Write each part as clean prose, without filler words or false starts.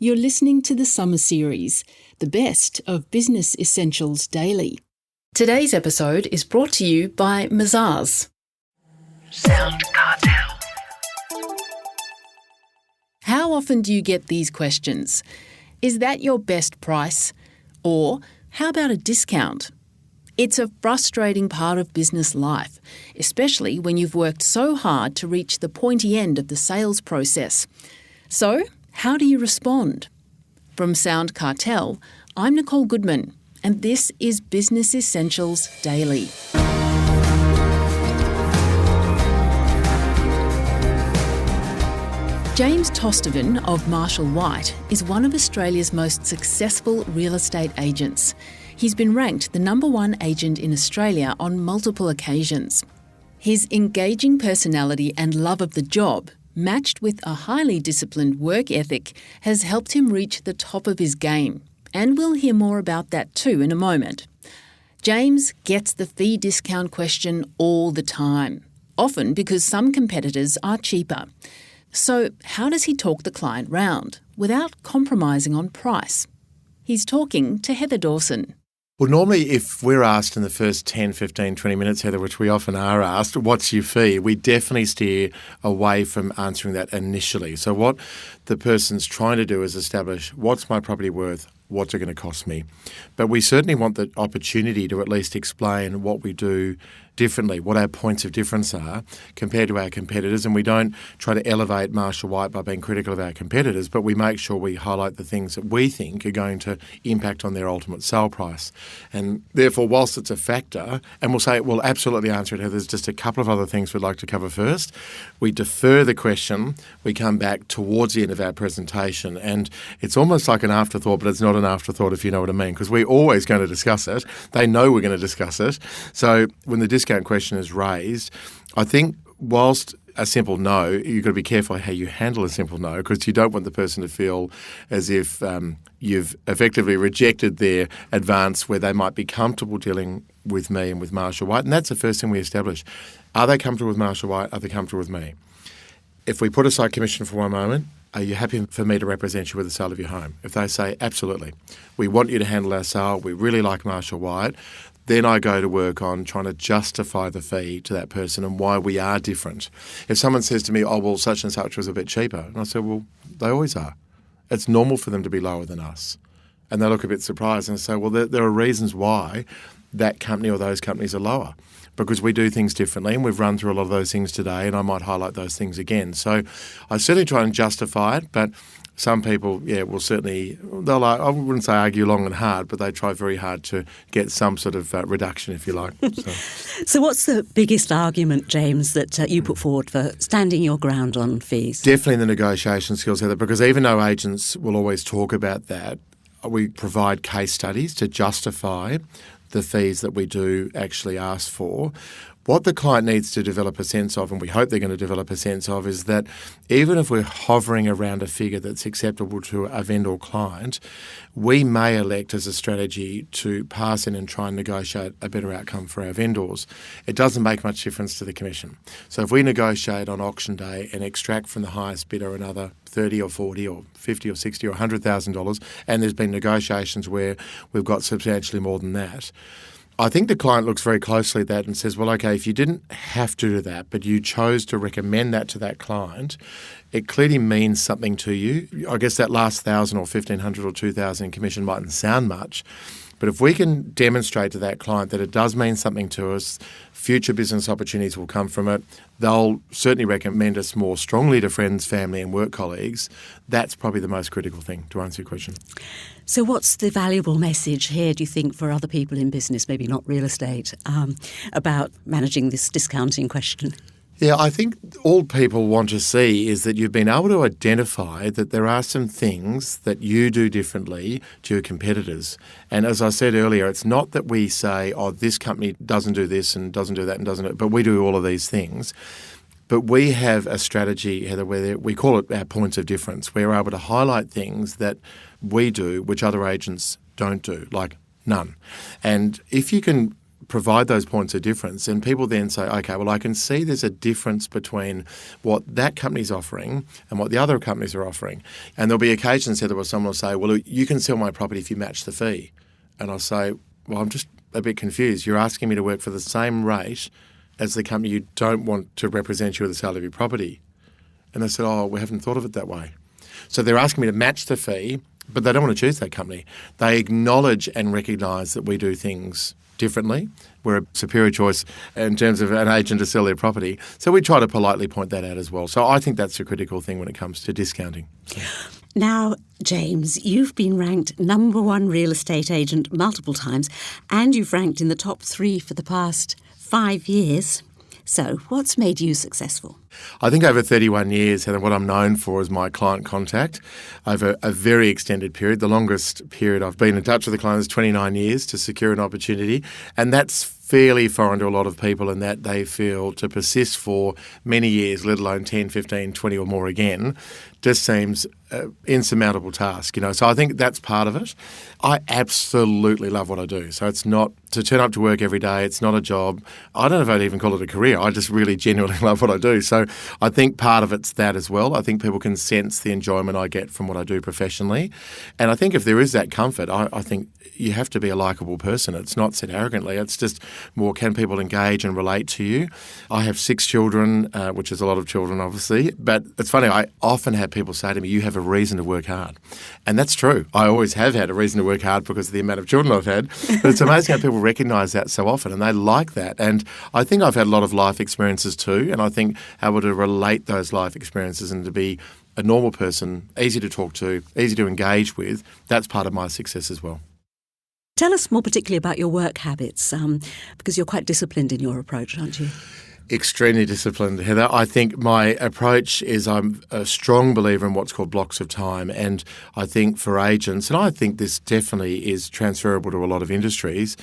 You're listening to the Summer Series, the best of Business Essentials Daily. Today's episode is brought to you by Mazars. SoundCartel. How often do you get these questions? Is that your best price? Or how about a discount? It's a frustrating part of business life, especially when you've worked so hard to reach the pointy end of the sales process. So, how do you respond? From SoundCartel, I'm Nicole Goodman, and this is Business Essentials Daily. James Tostevin of Marshall White is one of Australia's most successful real estate agents. He's been ranked the #1 agent in Australia on multiple occasions. His engaging personality and love of the job, matched with a highly disciplined work ethic, has helped him reach the top of his game. And we'll hear more about that too in a moment. James gets the fee discount question all the time, often because some competitors are cheaper. So how does he talk the client round without compromising on price? He's talking to Heather Dawson. Well, normally if we're asked in the first 10, 15, 20 minutes, Heather, which we often are asked, what's your fee? We definitely steer away from answering that initially. So what the person's trying to do is establish what's my property worth, what's it going to cost me. But we certainly want the opportunity to at least explain what we do differently, what our points of difference are compared to our competitors. And we don't try to elevate Marshall White by being critical of our competitors, but we make sure we highlight the things that we think are going to impact on their ultimate sale price. And therefore, whilst it's a factor, and we'll say, we'll absolutely answer it, there's just a couple of other things we'd like to cover first. We defer the question, we come back towards the end of our presentation, and it's almost like an afterthought, but it's not an afterthought, if you know what I mean, because we're always going to discuss it. They know we're going to discuss it. So when the discount question is raised, I think whilst a simple no, you've got to be careful how you handle a simple no, because you don't want the person to feel as if you've effectively rejected their advance where they might be comfortable dealing with me and with Marshall White. And that's the first thing we establish. Are they comfortable with Marshall White? Are they comfortable with me? If we put aside commission for one moment, are you happy for me to represent you with the sale of your home? If they say, absolutely, we want you to handle our sale, we really like Marshall White, then I go to work on trying to justify the fee to that person and why we are different. If someone says to me, oh, well, such and such was a bit cheaper, and I say, well, they always are. It's normal for them to be lower than us. And they look a bit surprised and say, well, there are reasons why that company or those companies are lower, because we do things differently, and we've run through a lot of those things today, and I might highlight those things again. So I certainly try and justify it, but some people, will certainly, I wouldn't say argue long and hard, but they try very hard to get some sort of reduction, if you like. So what's the biggest argument, James, that you put forward for standing your ground on fees? Definitely the negotiation skills, Heather, because even though agents will always talk about that, we provide case studies to justify the fees that we do actually ask for. What the client needs to develop a sense of, and we hope they're going to develop a sense of, is that even if we're hovering around a figure that's acceptable to a vendor client, we may elect as a strategy to pass in and try and negotiate a better outcome for our vendors. It doesn't make much difference to the commission. So if we negotiate on auction day and extract from the highest bidder another $30 or $40 or $50 or $60 or $100,000, and there's been negotiations where we've got substantially more than that, I think the client looks very closely at that and says, well, okay, if you didn't have to do that, but you chose to recommend that to that client, it clearly means something to you. I guess that last $1,000 or $1,500 or $2,000 in commission mightn't sound much, but if we can demonstrate to that client that it does mean something to us, future business opportunities will come from it, they'll certainly recommend us more strongly to friends, family and work colleagues. That's probably the most critical thing, to answer your question. So what's the valuable message here, do you think, for other people in business, maybe not real estate, about managing this discounting question? Yeah, I think all people want to see is that you've been able to identify that there are some things that you do differently to your competitors. And as I said earlier, it's not that we say, oh, this company doesn't do this and doesn't do that and doesn't do it, but we do all of these things. But we have a strategy, Heather, where we call it our points of difference. We're able to highlight things that we do which other agents don't do, like none. And if you can provide those points of difference, and people then say, okay, well, I can see there's a difference between what that company's offering and what the other companies are offering. And there'll be occasions where someone will say, well, you can sell my property if you match the fee. And I'll say, well, I'm just a bit confused. You're asking me to work for the same rate as the company you don't want to represent you with the sale of your property. And they said, oh, we haven't thought of it that way. So they're asking me to match the fee, but they don't want to choose that company. They acknowledge and recognise that we do things differently. We're a superior choice in terms of an agent to sell their property. So we try to politely point that out as well. So I think that's a critical thing when it comes to discounting. Now, James, you've been ranked number one real estate agent multiple times, and you've ranked in the top 3 for the past 5 years. So what's made you successful? I think over 31 years, Heather, what I'm known for is my client contact over a very extended period. The longest period I've been in touch with the client is 29 years to secure an opportunity. And that's fairly foreign to a lot of people, in that they feel to persist for many years, let alone 10, 15, 20 or more again, just seems an insurmountable task. So I think that's part of it. I absolutely love what I do. So it's not to turn up to work every day. It's not a job. I don't know if I'd even call it a career. I just really genuinely love what I do. So I think part of it's that as well. I think people can sense the enjoyment I get from what I do professionally. And I think if there is that comfort, I think you have to be a likeable person. It's not said arrogantly. It's just more, can people engage and relate to you? I have 6 children, which is a lot of children, obviously. But it's funny, I often have people say to me, you have a reason to work hard. And that's true. I always have had a reason to work hard because of the amount of children I've had. But it's amazing how people recognise that so often, and they like that. And I think I've had a lot of life experiences too, and I think able to relate those life experiences and to be a normal person, easy to talk to, easy to engage with, that's part of my success as well. Tell us more particularly about your work habits, because you're quite disciplined in your approach, aren't you? Extremely disciplined, Heather. I think my approach is I'm a strong believer in what's called blocks of time. And I think for agents, and I think this definitely is transferable to a lot of industries,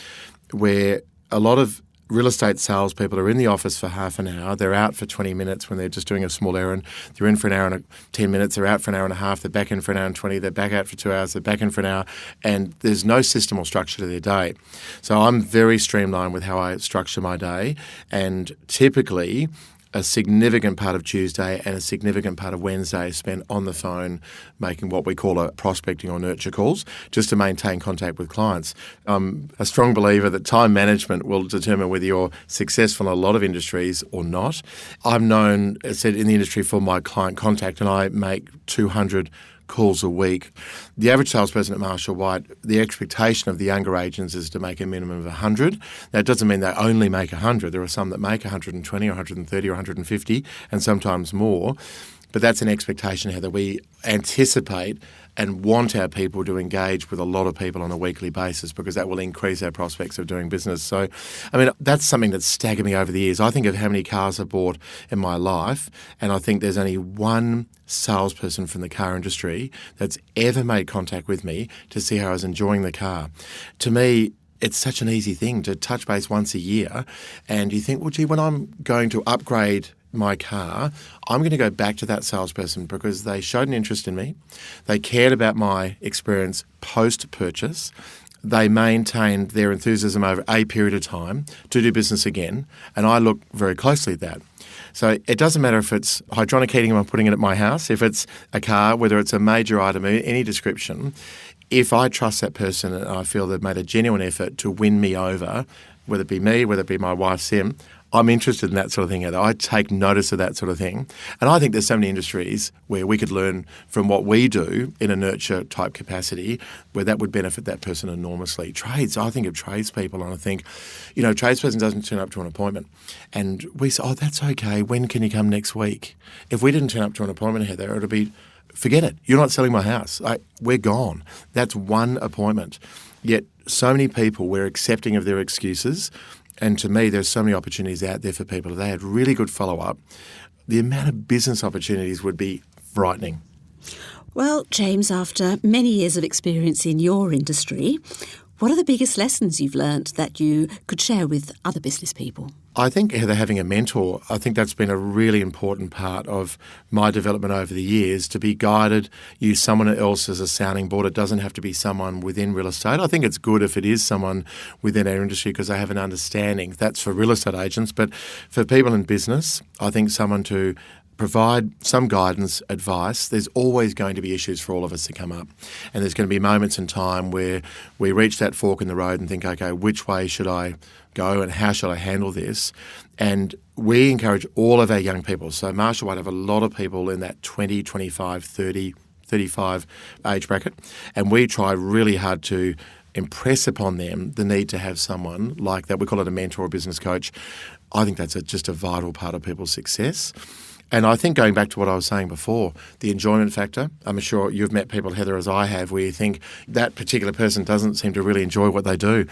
where a lot of real estate salespeople are in the office for half an hour. They're out for 20 minutes when they're just doing a small errand. They're in for an hour and 10 minutes. They're out for an hour and a half. They're back in for an hour and 20. They're back out for 2 hours. They're back in for an hour. And there's no system or structure to their day. So I'm very streamlined with how I structure my day. And typically, a significant part of Tuesday and a significant part of Wednesday is spent on the phone making what we call a prospecting or nurture calls, just to maintain contact with clients. I'm a strong believer that time management will determine whether you're successful in a lot of industries or not. I'm known, as I said, in the industry for my client contact, and I make 200 calls a week. The average salesperson at Marshall White, the expectation of the younger agents is to make a minimum of 100. That doesn't mean they only make 100. There are some that make 120 or 130 or 150 and sometimes more. But that's an expectation, Heather. We anticipate and want our people to engage with a lot of people on a weekly basis, because that will increase our prospects of doing business. So, I mean, that's something that's staggered me over the years. I think of how many cars I've bought in my life, and I think there's only one salesperson from the car industry that's ever made contact with me to see how I was enjoying the car. To me, it's such an easy thing to touch base once a year, and you think, well, gee, when I'm going to upgrade my car, I'm going to go back to that salesperson because they showed an interest in me. They cared about my experience post-purchase. They maintained their enthusiasm over a period of time to do business again, and I look very closely at that. So it doesn't matter if it's hydronic heating I'm putting in at my house, if it's a car, whether it's a major item, any description. If I trust that person and I feel they've made a genuine effort to win me over, whether it be me, whether it be my wife, Sim, I'm interested in that sort of thing. I take notice of that sort of thing. And I think there's so many industries where we could learn from what we do in a nurture type capacity, where that would benefit that person enormously. Trades, I think of tradespeople, and I think, tradesperson doesn't turn up to an appointment. And we say, oh, that's okay. When can you come next week? If we didn't turn up to an appointment, Heather, it would be, forget it. You're not selling my house. We're gone. That's one appointment. Yet so many people, we're accepting of their excuses. And to me, there's so many opportunities out there for people. If they had really good follow-up, the amount of business opportunities would be frightening. Well, James, after many years of experience in your industry, What are the biggest lessons you've learnt that you could share with other business people? I think, Heather, having a mentor, I think that's been a really important part of my development over the years, to be guided, use someone else as a sounding board. It doesn't have to be someone within real estate. I think it's good if it is someone within our industry because they have an understanding. That's for real estate agents. But for people in business, I think someone to provide some guidance, advice. There's always going to be issues for all of us to come up. And there's going to be moments in time where we reach that fork in the road and think, okay, which way should I go and how should I handle this? And we encourage all of our young people. So Marshall White have a lot of people in that 20, 25, 30, 35 age bracket. And we try really hard to impress upon them the need to have someone like that. We call it a mentor or business coach. I think that's just a vital part of people's success. And I think going back to what I was saying before, the enjoyment factor, I'm sure you've met people, Heather, as I have, where you think that particular person doesn't seem to really enjoy what they do.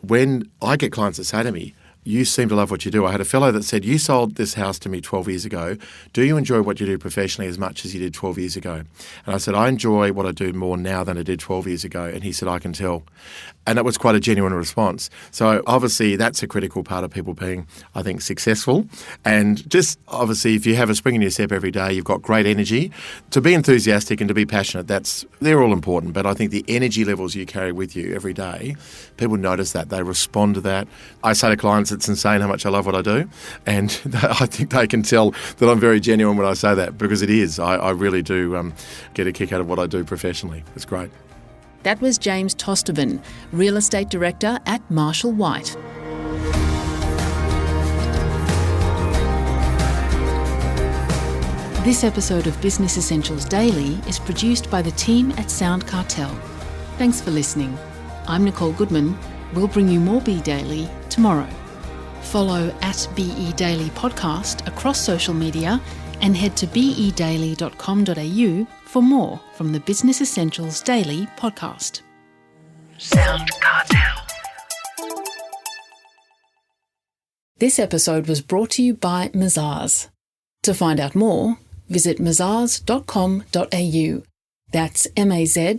When I get clients that say to me, you seem to love what you do. I had a fellow that said, you sold this house to me 12 years ago. Do you enjoy what you do professionally as much as you did 12 years ago? And I said, I enjoy what I do more now than I did 12 years ago. And he said, I can tell. And that was quite a genuine response. So obviously that's a critical part of people being, I think, successful. And just obviously if you have a spring in your step every day, you've got great energy. To be enthusiastic and to be passionate, they're all important. But I think the energy levels you carry with you every day, people notice that. They respond to that. I say to clients, it's insane how much I love what I do. And I think they can tell that I'm very genuine when I say that, because it is. I really do get a kick out of what I do professionally. It's great. That was James Tostevin, Real Estate Director at Marshall White. This episode of Business Essentials Daily is produced by the team at SoundCartel. Thanks for listening. I'm Nicole Goodman. We'll bring you more Be Daily tomorrow. Follow at BE Daily Podcast across social media and head to bedaily.com.au for more from the Business Essentials Daily podcast. SoundCartel. This episode was brought to you by Mazars. To find out more, visit mazars.com.au. That's mazars.com.au.